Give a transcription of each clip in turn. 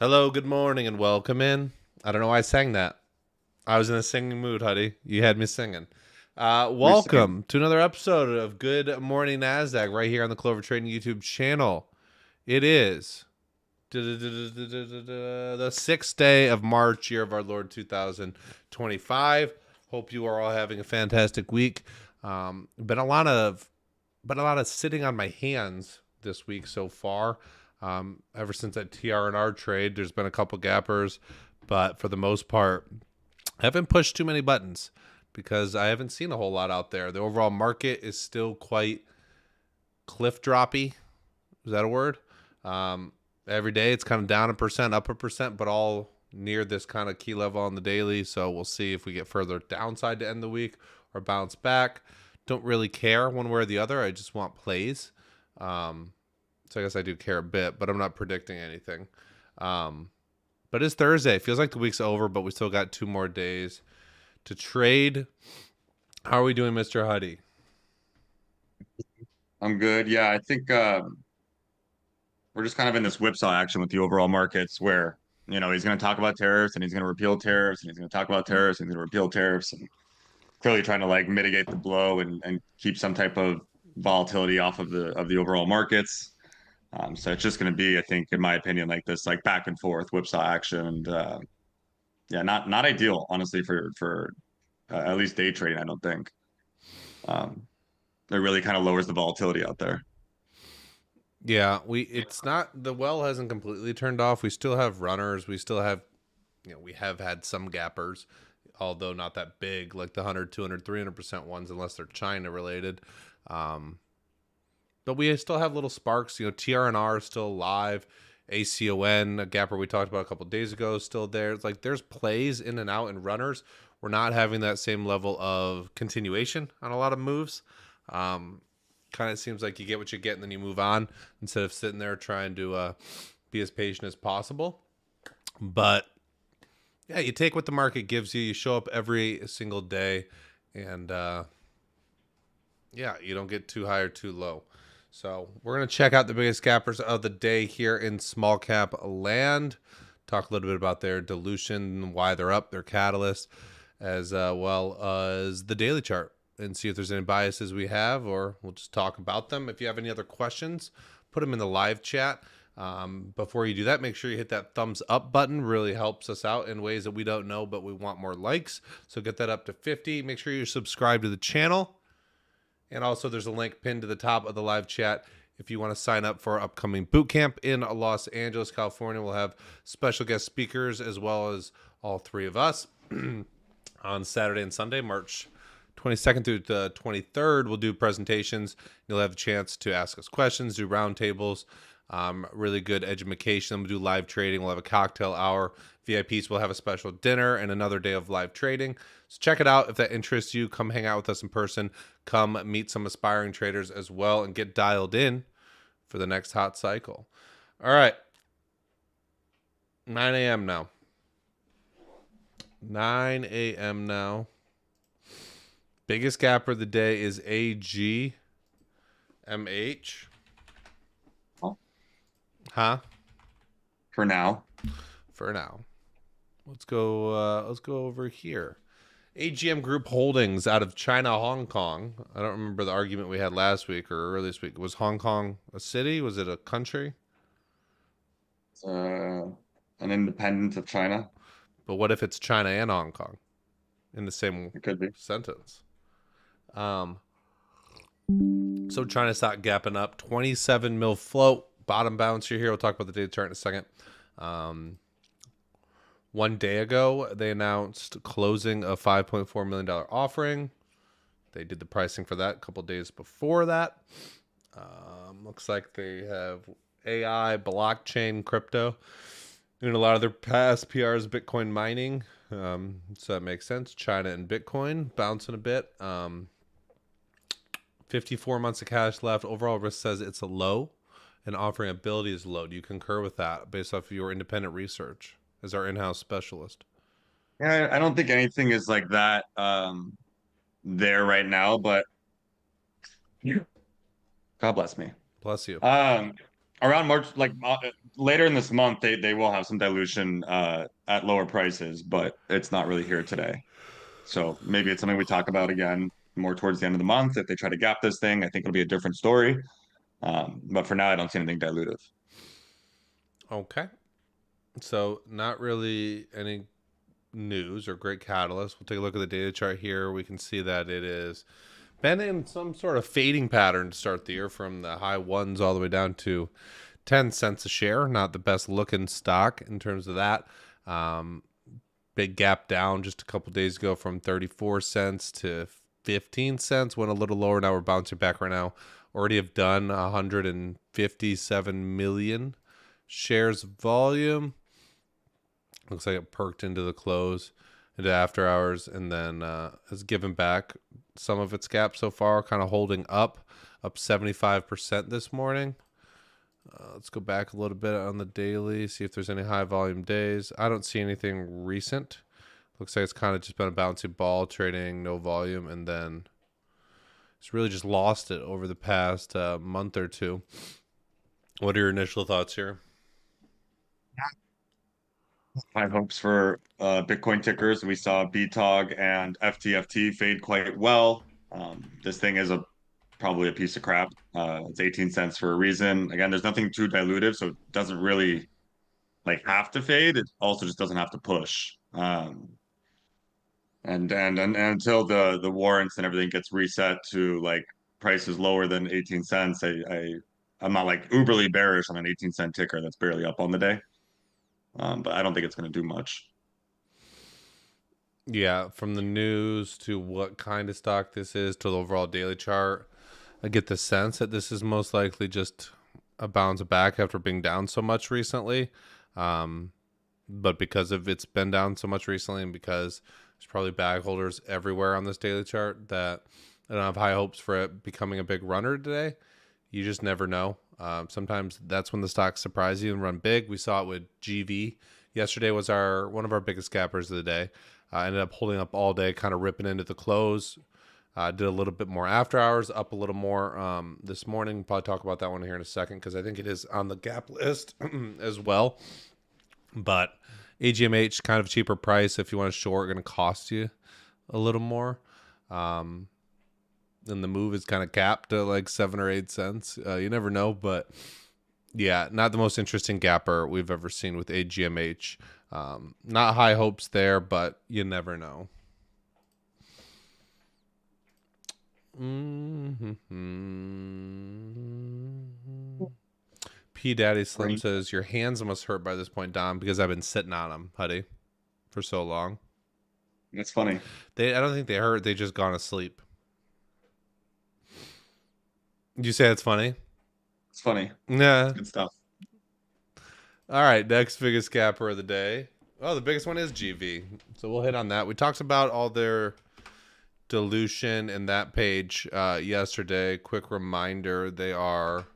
Hello, good morning, and welcome in. I don't know why I sang that. I was in a singing mood, Huddy. You had me singing. We sing. Welcome to another episode of Good Morning Nasdaq right here on the Clover Trading YouTube channel. It is the 6th day of March, year of our Lord 2025. Hope you are all having a fantastic week. Been a lot of sitting on my hands this week so far. Ever since that TR&R trade, there's been a couple gappers, but for the most part, I haven't pushed too many buttons because I haven't seen a whole lot out there. The overall market is still quite cliff droppy. Is that a word? Every day it's kind of down 1%, up 1%, but all near this kind of key level on the daily. So we'll see if we get further downside to end the week or bounce back. Don't really care one way or the other. I just want plays. So I guess I do care a bit, but I'm not predicting anything. But it's Thursday. Feels like the week's over, but we still got 2 more days to trade. How are we doing, Mr. Huddy? I'm good. Yeah, I think we're just kind of in this whipsaw action with the overall markets where, he's going to talk about tariffs and he's going to repeal tariffs and he's going to talk about tariffs and he's going to repeal tariffs and clearly trying to like mitigate the blow and keep some type of volatility off of the overall markets. So it's just going to be, I think, in my opinion, like this like back and forth whipsaw action and yeah, not ideal, honestly, for at least day trading, I don't think. Um, it really kind of lowers the volatility out there. Yeah, it's not the well hasn't completely turned off. We still have runners. We still have we have had some gappers, although not that big like the 100, 200, 300% ones unless they're China related. Um but we still have little sparks. TRNR is still alive. ACON, a gapper we talked about a couple of days ago, is still there. It's like there's plays in and out and runners. We're not having that same level of continuation on a lot of moves. Kind of seems like you get what you get and then you move on instead of sitting there trying to be as patient as possible. But yeah, you take what the market gives you. You show up every single day, and yeah, you don't get too high or too low. So we're going to check out the biggest gappers of the day here in small cap land. Talk a little bit about their dilution, why they're up, their catalyst, as well as the daily chart, and see if there's any biases we have, or we'll just talk about them. If you have any other questions, put them in the live chat. Before you do that, make sure you hit that thumbs up button. Really helps us out in ways that we don't know, but we want more likes. So get that up to 50. Make sure you're subscribed to the channel. And also, there's a link pinned to the top of the live chat if you want to sign up for our upcoming Bootcamp in Los Angeles, California. We'll have special guest speakers as well as all 3 of us on Saturday and Sunday, March 22nd through the 23rd. We'll do presentations. You'll have a chance to ask us questions, do roundtables, really good education. We'll do live trading. We'll have a cocktail hour. VIPs will have a special dinner and another day of live trading. So check it out. If that interests you, come hang out with us in person. Come meet some aspiring traders as well and get dialed in for the next hot cycle. All right. 9 a.m. now. 9 a.m. now. Biggest gapper of the day is AGMH. Well, Huh? for now. For now. Let's go over here. AGM Group Holdings out of China, Hong Kong. I don't remember the argument we had last week or earlier this week. Was Hong Kong a city? Was it a country? It's, an independent of China. But what if it's China and Hong Kong in the same It could be. sentence? Um, so China stock gapping up, 27 mil float, bottom bouncer here. We'll talk about the data chart in a second. 1 day ago, they announced closing a $5.4 million offering. They did the pricing for that a couple days before that. Looks like they have AI, blockchain, crypto. And a lot of their past PRs, Bitcoin mining. So that makes sense. China and Bitcoin bouncing a bit. 54 months of cash left. Overall risk says it's a low, and offering ability is low. Do you concur with that based off of your independent research as our in-house specialist? Yeah, I don't think anything is like that there right now, but God bless me. Bless you. Um, around March, like later in this month, they will have some dilution at lower prices, but it's not really here today. So maybe it's something we talk about again more towards the end of the month. If they try to gap this thing, I think it'll be a different story. But for now, I don't see anything dilutive. Okay. So not really any news or great catalyst. We'll take a look at the data chart here. We can see that it is been in some sort of fading pattern to start the year from the high ones all the way down to 10 cents a share. Not the best looking stock in terms of that. Big gap down just a couple days ago from 34 cents to 15 cents. Went a little lower. Now we're bouncing back right now. Already have done 157 million shares volume. Looks like it perked into the close, into after hours, and then has given back some of its gap so far, kind of holding up 75% this morning. Let's go back a little bit on the daily, see if there's any high volume days. I don't see anything recent. Looks like it's kind of just been a bouncy ball, trading no volume, and then it's really just lost it over the past month or two. What are your initial thoughts here? High hopes for Bitcoin tickers. We saw BTOG and FTFT fade quite well. This thing is probably a piece of crap. It's 18 cents for a reason. Again, there's nothing too dilutive, so it doesn't really like have to fade. It also just doesn't have to push. And until the warrants and everything gets reset to like prices lower than 18 cents, I'm not like uberly bearish on an 18-cent ticker that's barely up on the day. But I don't think it's going to do much. Yeah, from the news to what kind of stock this is to the overall daily chart, I get the sense that this is most likely just a bounce back after being down so much recently. But because of it's been down so much recently, and because there's probably bag holders everywhere on this daily chart, that I don't have high hopes for it becoming a big runner today. You just never know. Sometimes that's when the stocks surprise you and run big. We saw it with GV. Yesterday was one of our biggest gappers of the day. Ended up holding up all day, kind of ripping into the close. Did a little bit more after hours, up a little more this morning. We'll probably talk about that one here in a second because I think it is on the gap list as well. But AGMH, kind of cheaper price. If you want to short, going to cost you a little more. Then the move is kind of capped at like 7 or 8 cents. You never know, but yeah, not the most interesting gapper we've ever seen with AGMH. Not high hopes there, but you never know. P Daddy Slim says your hands must hurt by this point, Dom, because I've been sitting on them, Huddy, for so long. That's funny. I don't think they hurt. They just gone asleep. Did you say it's funny? It's funny. Yeah. It's good stuff. All right, next biggest gapper of the day. Oh, the biggest one is GV. So we'll hit on that. We talked about all their dilution in that page yesterday. Quick reminder, they are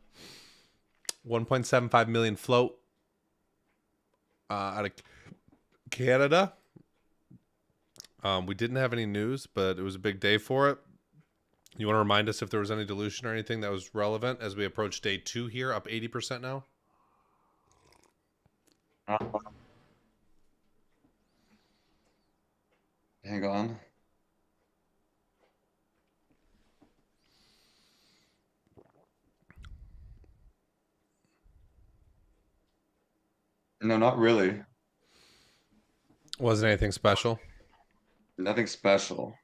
1.75 million float out of Canada. We didn't have any news, but it was a big day for it. You want to remind us if there was any dilution or anything that was relevant as we approach day 2 here, up 80% now? Hang on. No, not really. Wasn't anything special? Nothing special.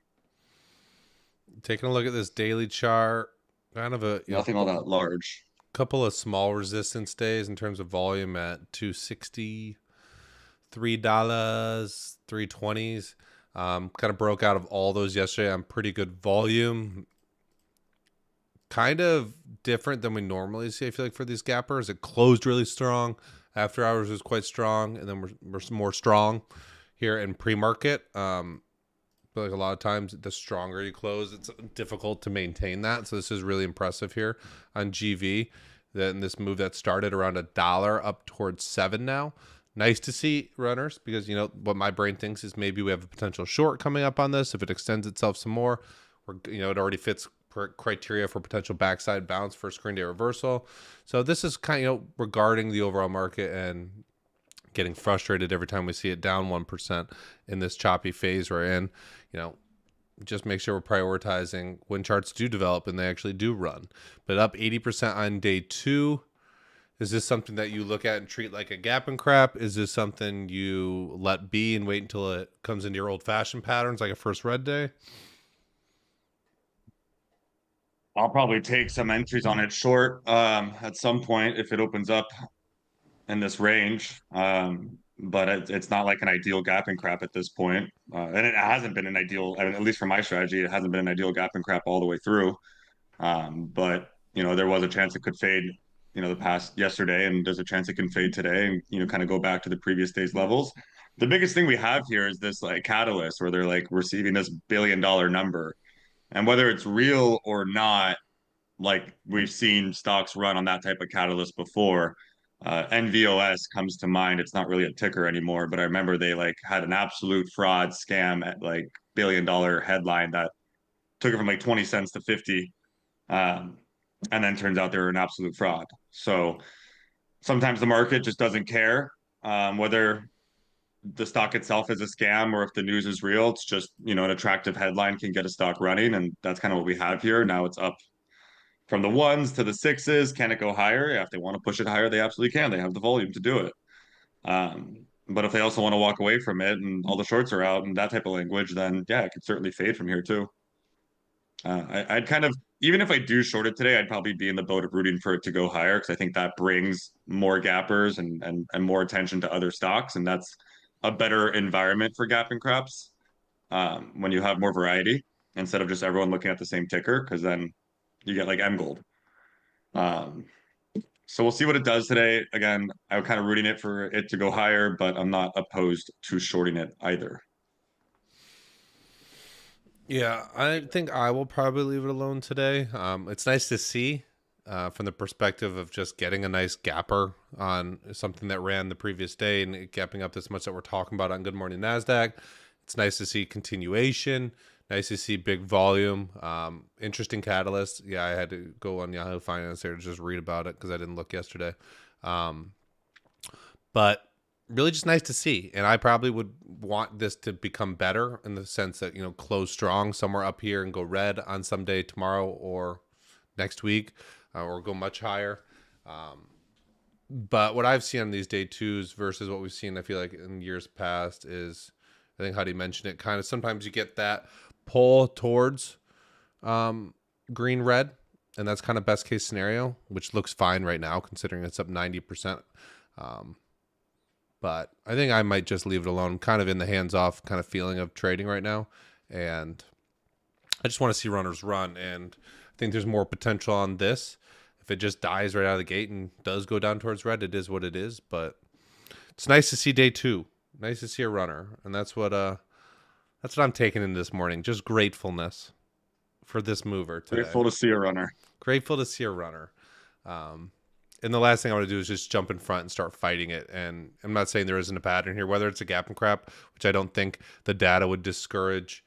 Taking a look at this daily chart, kind of Nothing all that large. Couple of small resistance days in terms of volume at $263, $320s. Kind of broke out of all those yesterday on pretty good volume. Kind of different than we normally see, I feel like, for these gappers. It closed really strong. After hours was quite strong, and then we're more strong here in pre-market. I feel like a lot of times the stronger you close, it's difficult to maintain that. So this is really impressive here on GV. Then this move that started around $1 up towards $7 now. Nice to see runners, because you know what my brain thinks is maybe we have a potential short coming up on this if it extends itself some more. Or it already fits criteria for potential backside bounce for screen day reversal. So this is kind of, regarding the overall market and getting frustrated every time we see it down 1% in this choppy phase we're in. Just make sure we're prioritizing when charts do develop and they actually do run. But up 80% on day 2. Is this something that you look at and treat like a gap and crap? Is this something you let be and wait until it comes into your old-fashioned patterns like a first red day? I'll probably take some entries on it short at some point if it opens up in this range. But it's not like an ideal gap and crap at this point. And it hasn't been an ideal, I mean, at least for my strategy, it hasn't been an ideal gap and crap all the way through. But there was a chance it could fade, the past yesterday, and there's a chance it can fade today and, kind of go back to the previous day's levels. The biggest thing we have here is this like catalyst where they're like receiving this $1 billion number. And whether it's real or not, like we've seen stocks run on that type of catalyst before. NVOS comes to mind. It's not really a ticker anymore, but I remember they like had an absolute fraud scam at like $1 billion headline that took it from like 20 cents to 50. And then turns out they were an absolute fraud. So sometimes the market just doesn't care whether the stock itself is a scam or if the news is real. It's just, an attractive headline can get a stock running. And that's kind of what we have here. Now it's up from the 1s to the 6s. Can it go higher? Yeah, if they want to push it higher, they absolutely can. They have the volume to do it. But if they also want to walk away from it and all the shorts are out and that type of language, then yeah, it could certainly fade from here too. I'd kind of, even if I do short it today, I'd probably be in the boat of rooting for it to go higher because I think that brings more gappers and more attention to other stocks, and that's a better environment for gap and craps when you have more variety instead of just everyone looking at the same ticker, because then you get like M Gold. So we'll see what it does today. Again, I'm kind of rooting it for it to go higher, but I'm not opposed to shorting it either. Yeah, I think I will probably leave it alone today. It's nice to see from the perspective of just getting a nice gapper on something that ran the previous day and it gapping up this much that we're talking about on Good Morning Nasdaq. It's nice to see continuation. Nice to see big volume. Interesting catalyst. Yeah, I had to go on Yahoo Finance there to just read about it because I didn't look yesterday. But really just nice to see. And I probably would want this to become better in the sense that, close strong somewhere up here and go red on some day tomorrow or next week, or go much higher. But what I've seen on these day 2s versus what we've seen, I feel like in years past, is, I think Huddie mentioned it, kind of sometimes you get that pull towards green red, and that's kind of best case scenario, which looks fine right now considering it's up 90%. But I think I might just leave it alone. I'm kind of in the hands-off kind of feeling of trading right now, and I just want to see runners run, and I think there's more potential on this. If it just dies right out of the gate and does go down towards red, it is what it is. But it's nice to see day 2. Nice to see a runner, and that's what I'm taking in this morning. Just gratefulness for this mover today. Grateful to see a runner. Grateful to see a runner. And the last thing I want to do is just jump in front and start fighting it. And I'm not saying there isn't a pattern here, whether it's a gap and crap, which I don't think the data would discourage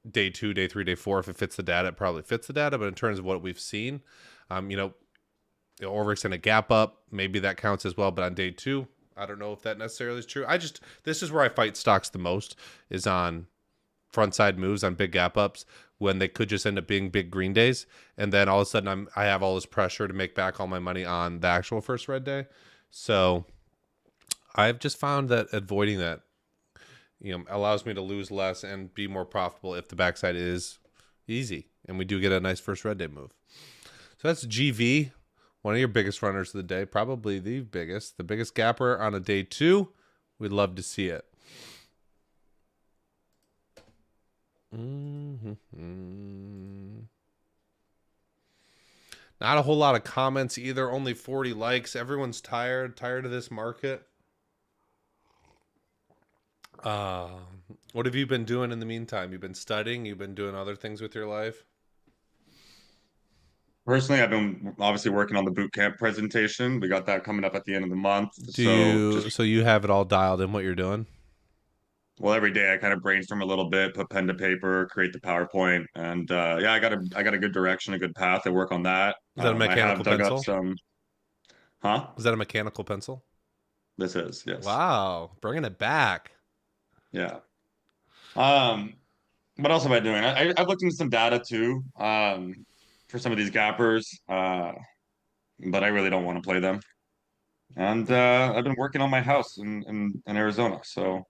day 2, day 3, day 4. If it fits the data, it probably fits the data. But in terms of what we've seen, overextend a gap up, maybe that counts as well. But on day 2, I don't know if that necessarily is true. This is where I fight stocks the most, is on front side moves on big gap ups when they could just end up being big green days, and then all of a sudden I have all this pressure to make back all my money on the actual first red day. So I've just found that avoiding that allows me to lose less and be more profitable if the backside is easy and we do get a nice first red day move. So that's GV, one of your biggest runners of the day, probably the biggest gapper on a day 2. We'd love to see it. Not a whole lot of comments either. Only 40 likes. Everyone's tired of this market. What have you been doing in the meantime? You've been studying? You've been doing other things with your life? Personally, I've been obviously working on the Bootcamp presentation. We got that coming up at the end of the month. So you have it all dialed in what you're doing? well, every day I kind of brainstorm a little bit, put pen to paper, create the PowerPoint, and yeah, I got a good direction, a good path. I work on that. Is that a I have mechanical dug up pencil? some, huh? Is that a mechanical pencil? This is, yes. Wow, bringing it back. Yeah. Um, what else am I doing? I've looked into some data too, for some of these gappers, but I really don't want to play them. And I've been working on my house in Arizona, so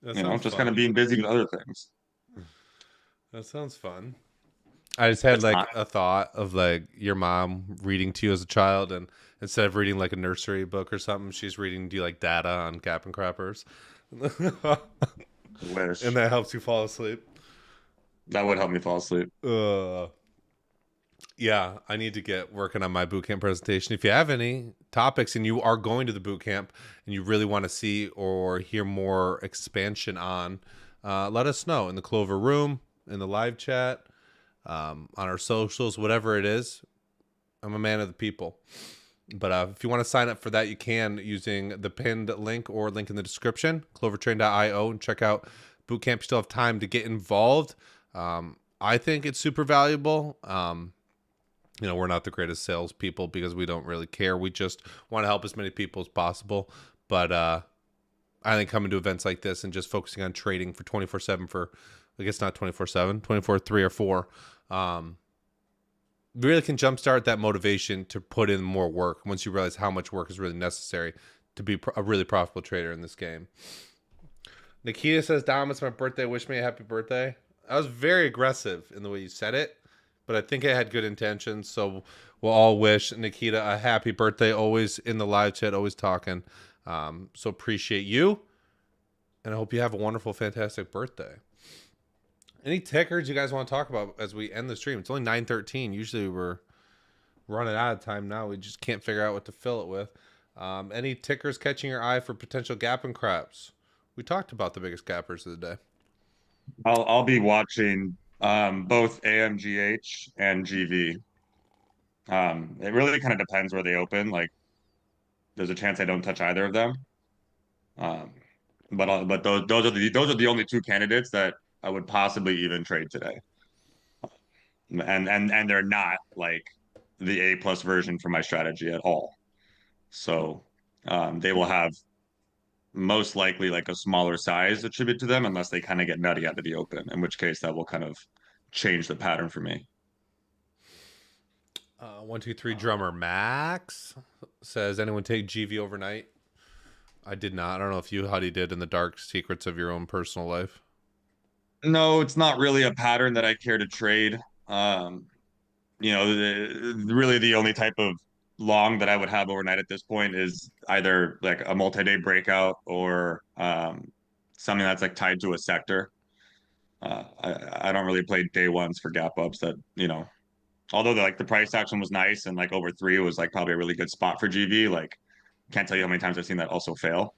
That sounds just kind of fun. being busy with other things. That sounds fun. I just had It's like not. a thought of like your mom reading to you as a child, and instead of reading like a nursery book or something, she's reading to you like data on gap and crappers. And Wish that helps you fall asleep. that would help me fall asleep. Uh, yeah, I need to get working on my bootcamp presentation. If you have any topics and you are going to the bootcamp and you really want to see or hear more expansion on, let us know in the Clover room, in the live chat, on our socials, whatever it is. I'm a man of the people. But if you want to sign up for that, you can using the pinned link or link in the description, clovertrain.io, and check out Bootcamp. You still have time to get involved. I think it's super valuable. We're not the greatest salespeople because we don't really care. We just want to help as many people as possible. But I think coming to events like this and just focusing on trading for 24/7 for, I guess not 24/7, 24/3 or 4, really can jumpstart that motivation to put in more work once you realize how much work is really necessary to be a really profitable trader in this game. Nikita says, Dom, it's my birthday. Wish me a happy birthday. I was very aggressive in the way you said it, but I think I had good intentions. So we'll all wish Nikita a happy birthday. Always in the live chat, always talking. So appreciate you. And I hope you have a wonderful, fantastic birthday. Any tickers you guys want to talk about as we end the stream? It's only 9:13. Usually we're running out of time now. We just can't figure out what to fill it with. Any tickers catching your eye for potential gap and craps? We talked about the biggest gappers of the day. I'll be watching both AMGH and GV. It really kind of depends where they open. Like, there's a chance I don't touch either of them. Um, but those are the only two candidates that I would possibly even trade today. And they're not like the A plus version for my strategy at all. So they will have most likely like a smaller size attributed to them unless they kind of get nutty out of the open, in which case that will kind of change the pattern for me. 123 drummer Max says, anyone take GV overnight? I did not. I don't know if you, Huddy, did in the dark secrets of your own personal life. No, it's not really a pattern that I care to trade. Really the only type of long that I would have overnight at this point is either like a multi-day breakout or something that's like tied to a sector. I don't really play day ones for gap ups that, although the price action was nice and like over three was like probably a really good spot for GV. Like, can't tell you how many times I've seen that also fail.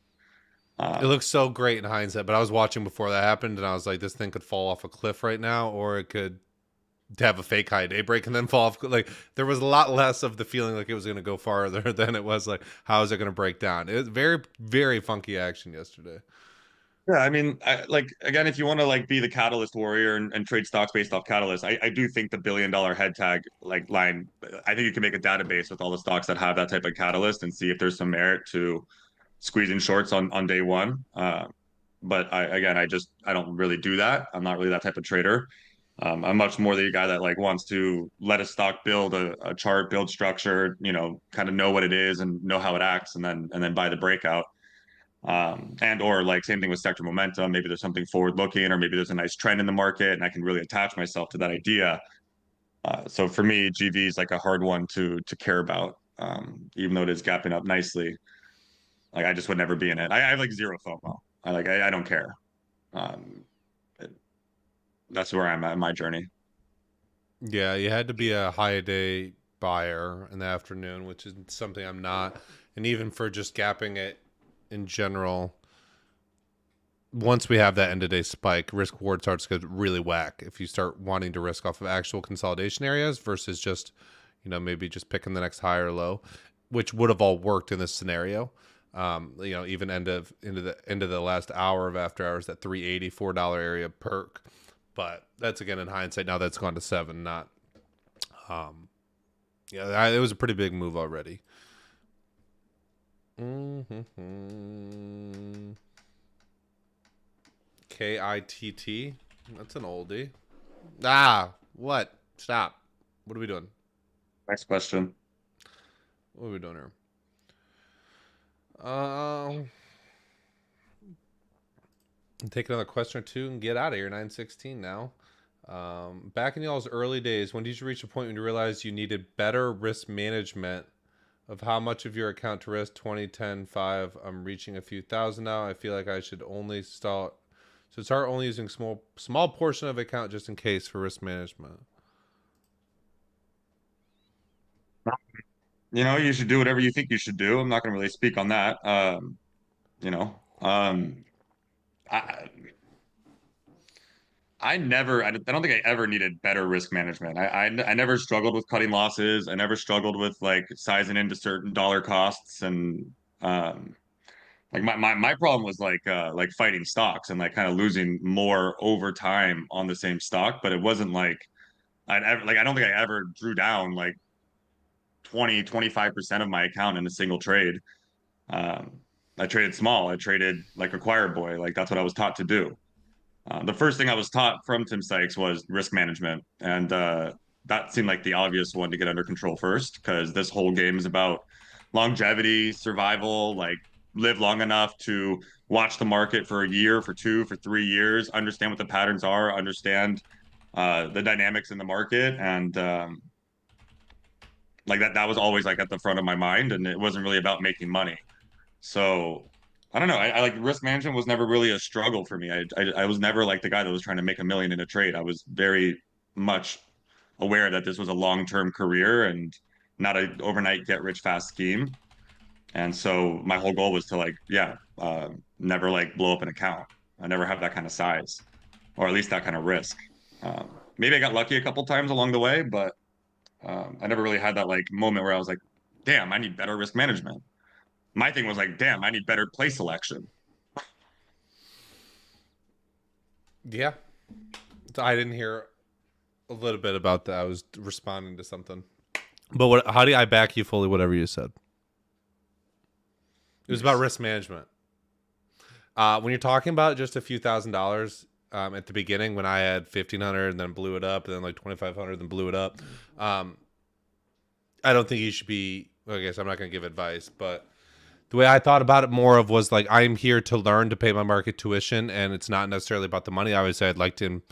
It Um, looks so great in hindsight, but I was watching before that happened, and I was like, this thing could fall off a cliff right now, or it could have a fake high day break and then fall off. Like, there was a lot less of the feeling like it was going to go farther than it was like, how is it going to break down? It was very, very funky action yesterday. Yeah, I mean, like again, if you want to like be the catalyst warrior and trade stocks based off catalyst, I do think the $1 billion head tag like line, I think you can make a database with all the stocks that have that type of catalyst and see if there's some merit to squeezing shorts on day one. But I don't really do that. I'm not really that type of trader. I'm much more the guy that like wants to let a stock build a chart, build structure, kind of know what it is and know how it acts, and then buy the breakout. And or like same thing with sector momentum. Maybe there's something forward looking, or maybe there's a nice trend in the market, and I can really attach myself to that idea. So for me, GV is like a hard one to care about, even though it is gapping up nicely. Like I just would never be in it. I have like zero FOMO. I don't care. Um, that's where I'm at in my journey. Yeah, you had to be a high day buyer in the afternoon, which is something I'm not. And even for just gapping it in general, once we have that end of day spike, risk reward starts to get really whack if you start wanting to risk off of actual consolidation areas versus just, maybe just picking the next high or low, which would have all worked in this scenario. Even into the last hour of after hours, that $3.84 area perk. But that's again in hindsight. Now that's gone to 7. Not, it was a pretty big move already. KITT. That's an oldie. What? Stop. What are we doing? Next question. What are we doing here? Take another question or two and get out of here. 9:16 now. Back in y'all's early days, when did you reach a point when you realized you needed better risk management of how much of your account to risk? 2010 5. I'm reaching a few thousand now. I feel like I should only start only using small portion of account just in case for risk management. You should do whatever you think you should do. I'm not going to really speak on that. You know, I, I don't think I ever needed better risk management. I never struggled with cutting losses. I never struggled with like sizing into certain dollar costs, and like my problem was like fighting stocks and like kind of losing more over time on the same stock. But it wasn't like I don't think I ever drew down like 25% of my account in a single trade. Um, I traded small. I traded like a choir boy. Like that's what I was taught to do. The first thing I was taught from Tim Sykes was risk management, and that seemed like the obvious one to get under control first, because this whole game is about longevity, survival, like live long enough to watch the market for a year, for 2, for 3 years, understand what the patterns are, understand the dynamics in the market, and like that was always like at the front of my mind, and it wasn't really about making money. So I don't know. I like risk management was never really a struggle for me. I was never like the guy that was trying to make a million in a trade. I was very much aware that this was a long-term career and not an overnight get rich fast scheme. And so my whole goal was to never like blow up an account. I never have that kind of size, or at least that kind of risk. Maybe I got lucky a couple times along the way, but I never really had that like moment where I was like, damn, I need better risk management. My thing was like, damn, I need better play selection. Yeah. I didn't hear a little bit about that. I was responding to something. But how do I back you fully, whatever you said? It was about risk management. When you're talking about just a few $1,000s at the beginning, when I had 1,500 and then blew it up, and then like 2,500 then blew it up, I don't think you should be. I guess I'm not going to give advice, but the way I thought about it more of was like, I'm here to learn, to pay my market tuition, and it's not necessarily about the money. I always say I'd like to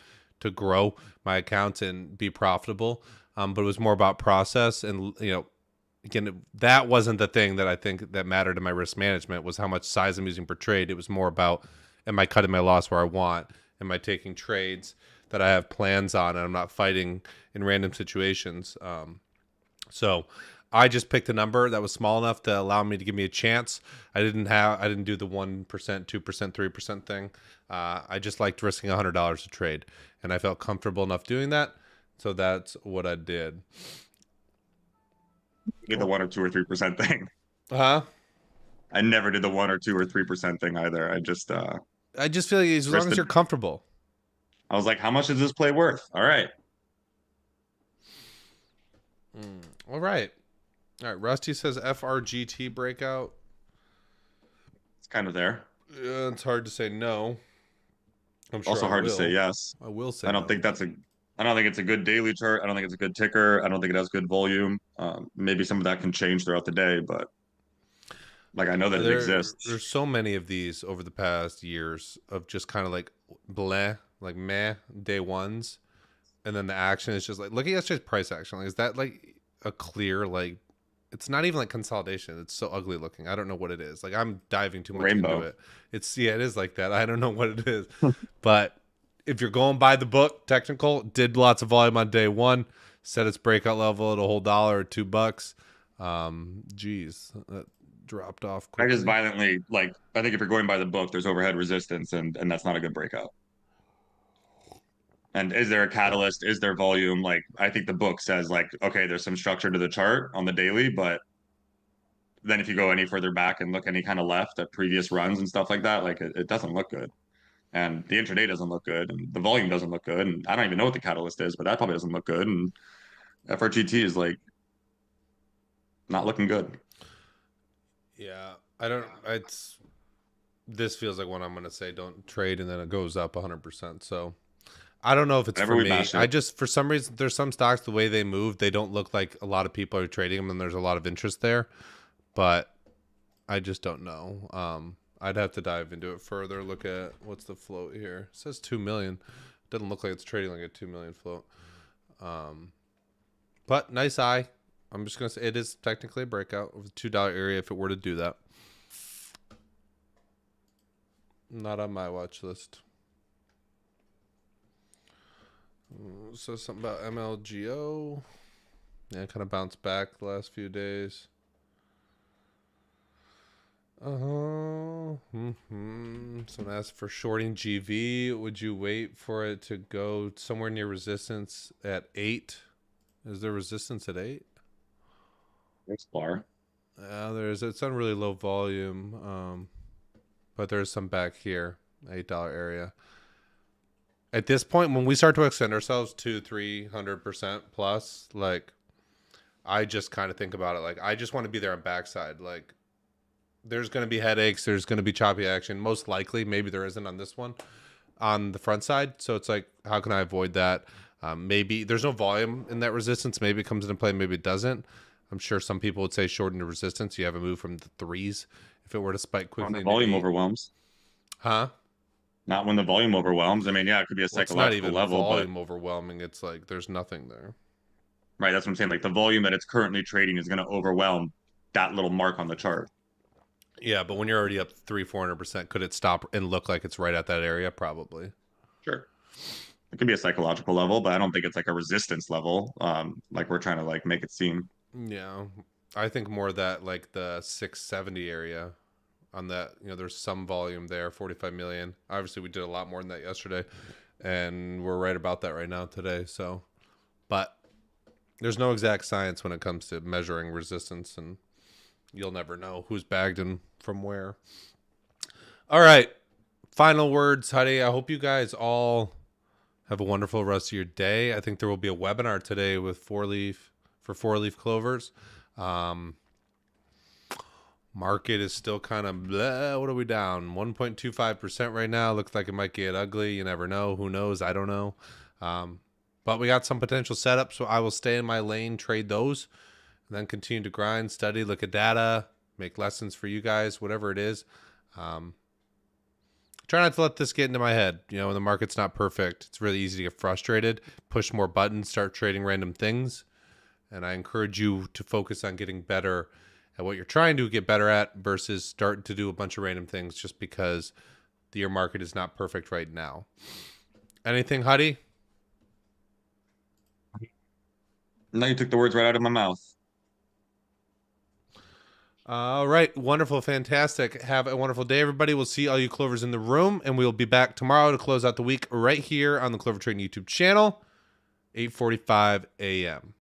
grow my accounts and be profitable, but it was more about process. And again, that wasn't the thing that I think that mattered in my risk management, was how much size I'm using per trade. It was more about, am I cutting my loss where I want? Am I taking trades that I have plans on and I'm not fighting in random situations? So I just picked a number that was small enough to allow me to give me a chance. I didn't do the 1%, 2%, 3% thing. I just liked risking $100 a trade, and I felt comfortable enough doing that. So that's what I did. Did the 1 or 2 or 3% thing. Huh? I never did the 1 or 2 or 3% thing either. I just feel like as long as you're comfortable. I was like, how much is this play worth? All right. All right. Rusty says FRGT breakout. It's kind of there. Yeah, it's hard to say no. I'm sure also hard to say yes. I will say I don't think it's a good daily chart. I don't think it's a good ticker. I don't think it has good volume. Maybe some of that can change throughout the day, but like I know that it exists. There's so many of these over the past years of just kind of like bleh, like meh day ones, and then the action is just like, look at yesterday's price action. Like, is that like a clear, like, it's not even like consolidation. It's so ugly looking. I don't know what it is. Like, I'm diving too much into it. It is like that. I don't know what it is. But if you're going by the book, technical, did lots of volume on day one, set its breakout level at a whole $1 or $2. That dropped off quickly. I just violently, like, I think if you're going by the book, there's overhead resistance, and that's not a good breakout. And is there a catalyst? Is there volume? Like, I think the book says, like, okay, there's some structure to the chart on the daily, but then if you go any further back and look any kind of left at previous runs and stuff like that, like it doesn't look good. And the intraday doesn't look good, and the volume doesn't look good, and I don't even know what the catalyst is, but that probably doesn't look good. And FRGT is like not looking good. Yeah, I don't. It's this feels like what I'm gonna say. Don't trade, and then it goes up 100%. So I don't know if it's Whenever for we me. bash I it, just for some reason there's some stocks the way they move, they don't look like a lot of people are trading them, and there's a lot of interest there. But I just don't know. I'd have to dive into it further. Look at what's the float here. It says 2 million. Doesn't look like it's trading like a 2 million float. But nice eye. I'm just gonna say it is technically a breakout of the $2 area if it were to do that. Not on my watch list. So something about MLGO. Yeah, kind of bounced back the last few days. Someone asked for shorting GV. Would you wait for it to go somewhere near resistance at 8? Is there resistance at 8? it's bar. There's. It's on really low volume, but there's some back here, $8 area. At this point, when we start to extend ourselves to 300% plus, like, I just kind of think about it like I just want to be there on backside. Like, there's going to be headaches. There's going to be choppy action. Most likely, maybe there isn't on this one, on the front side. So it's like, how can I avoid that? Maybe there's no volume in that resistance. Maybe it comes into play. Maybe it doesn't. I'm sure some people would say shorten the resistance. You have a move from the 3s if it were to spike When quickly. the Into volume 8. overwhelms. Huh? Not when the volume overwhelms. I mean, yeah, it could be a Well, it's not psychological even level, but volume overwhelming. It's like there's nothing there. right, that's what I'm saying. Like the volume that it's currently trading is going to overwhelm that little mark on the chart. Yeah, but when you're already up 300-400%, could it stop and look like it's right at that area? Probably. Sure. It could be a psychological level, but I don't think it's like a resistance level, like we're trying to like make it seem. Yeah, I think more that like the 670 area on that. There's some volume there, 45 million. Obviously, we did a lot more than that yesterday, and we're right about that right now today. So, but there's no exact science when it comes to measuring resistance, and you'll never know who's bagged and from where. All right, final words, Huddy. I hope you guys all have a wonderful rest of your day. I think there will be a webinar today with 4-leaf clovers. Market is still kind of blah. What are we down? 1.25% right now. Looks like it might get ugly. You never know. Who knows? I don't know. But we got some potential setups, so I will stay in my lane, trade those, and then continue to grind, study, look at data, make lessons for you guys, whatever it is. Try not to let this get into my head. When the market's not perfect, it's really easy to get frustrated, push more buttons, start trading random things. And I encourage you to focus on getting better at what you're trying to get better at versus starting to do a bunch of random things just because your market is not perfect right now. Anything, Huddy? No, you took the words right out of my mouth. All right. Wonderful. Fantastic. Have a wonderful day, everybody. We'll see all you Clovers in the room, and we'll be back tomorrow to close out the week right here on the Clover Trading YouTube channel, 8:45 a.m.